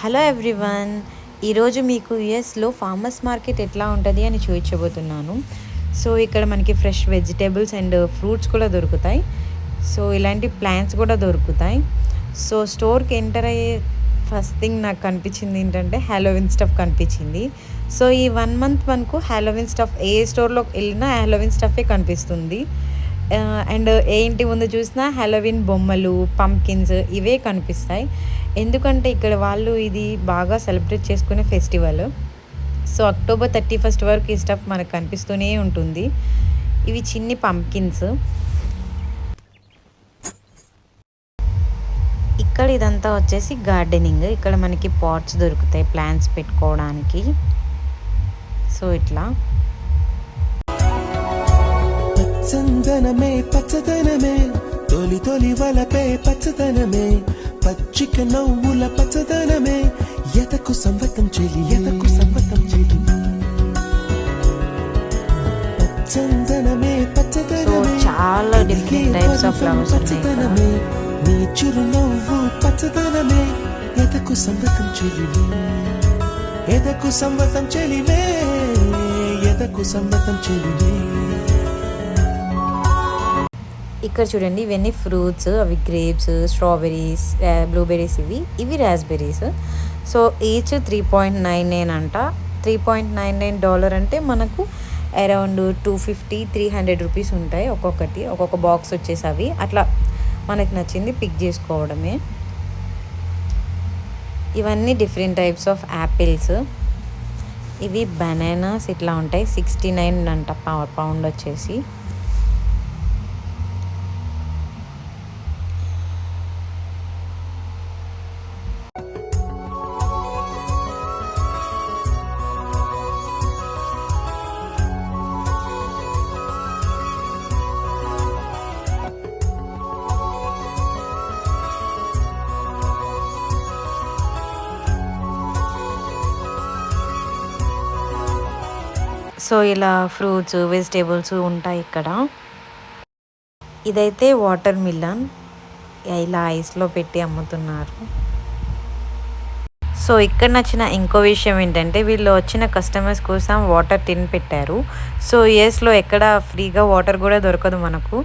Hello everyone, ఈరోజు మీకు యుఎస్లో ఫార్మర్స్ మార్కెట్ ఎట్లా ఉంటుంది అని చూపించబోతున్నాను. సో ఇక్కడ మనకి ఫ్రెష్ వెజిటేబుల్స్ అండ్ ఫ్రూట్స్ కూడా దొరుకుతాయి. సో ఇలాంటి ప్లాంట్స్ కూడా దొరుకుతాయి. సో స్టోర్కి ఎంటర్ అయ్యే ఫస్ట్ థింగ్ నాకు కనిపించింది ఏంటంటే హ్యాలోవిన్ స్టఫ్ కనిపించింది. సో ఈ 1 మంత్ మనకు హ్యాలోవిన్ స్టఫ్ ఏ స్టోర్లోకి వెళ్ళినా హ్యాలోవిన్ స్టఫే కనిపిస్తుంది. అండ్ ఏ ఇంటి ముందు చూసినా హ్యాలోవిన్ బొమ్మలు, పంకిన్స్ ఇవే కనిపిస్తాయి. ఎందుకంటే ఇక్కడ వాళ్ళు ఇది బాగా సెలబ్రేట్ చేసుకునే ఫెస్టివల్. సో అక్టోబర్ 31 వరకు ఈ స్టఫ్ మనకు కనిపిస్తూనే ఉంటుంది. ఇవి చిన్ని పంకిన్స్. ఇక్కడ ఇదంతా వచ్చేసి గార్డెనింగ్. ఇక్కడ మనకి పాట్స్ దొరుకుతాయి ప్లాంట్స్ పెట్టుకోవడానికి. సో ఇట్లా చందనమే పచ్చదనమే, తొలి తొలి వలపే పచ్చదనమే, పచ్చిక నవ్వుల పచ్చదనమే, ఎదకు సంవతం చెలి, ఎదకు సంవతం చెలి. చందనమే పచ్చదనమే, చాలా డిఫరెంట్ టైప్స్ ఆఫ్ ఫ్లవర్స్ పచ్చదనమే, నీ చిరునవ్వు పచ్చదనమే, ఎదకు సంవతం చెలివే, ఎదకు సంవతం చెలివే, ఎదకు సంవతం చెలివే. ఇక్కడ చూడండి, ఇవన్నీ ఫ్రూట్స్. అవి గ్రేప్స్, స్ట్రాబెర్రీస్, బ్లూబెర్రీస్. ఇవి రాస్బెర్రీస్. సో ఈచ్ 3.99 అంట. $3.99 అంటే మనకు అరౌండ్ 250-300 రూపీస్ ఉంటాయి ఒక్కొక్కటి. ఒక్కొక్క బాక్స్ వచ్చేసి అవి అట్లా మనకు నచ్చింది పిక్ చేసుకోవడమే. ఇవన్నీ డిఫరెంట్ టైప్స్ ఆఫ్ యాపిల్స్. ఇవి బనానాస్ ఇట్లా ఉంటాయి. 69 అంట పౌండ్ వచ్చేసి. సో ఇలా ఫ్రూట్స్, వెజిటేబుల్స్ ఉంటాయి ఇక్కడ. ఇదైతే వాటర్ మిలన్, ఇలా ఐస్లో పెట్టి అమ్ముతున్నారు. సో ఇక్కడ నచ్చిన ఇంకో విషయం ఏంటంటే వీళ్ళు వచ్చిన కస్టమర్స్ కోసం వాటర్ టిన్ పెట్టారు. సో యుఎస్లో ఎక్కడ ఫ్రీగా వాటర్ కూడా దొరకదు మనకు.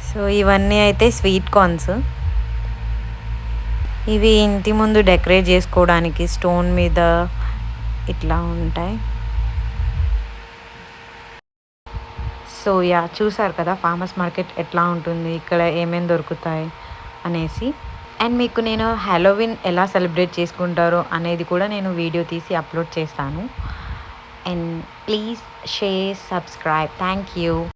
సో ఇవన్నీ అయితే స్వీట్ కార్న్స్. ఇవి ఇంటి ముందు డెకరేట్ చేసుకోవడానికి స్టోన్ మీద ఇట్లా ఉంటాయి. సో చూసారు కదా ఫార్మర్స్ మార్కెట్ ఎట్లా ఉంటుంది, ఇక్కడ ఏమేమి దొరుకుతాయి అనేసి. అండ్ మీకు నేను హ్యాలోవిన్ ఎలా సెలబ్రేట్ చేసుకుంటారో అనేది కూడా నేను వీడియో తీసి అప్లోడ్ చేస్తాను. And please share, subscribe. Thank you.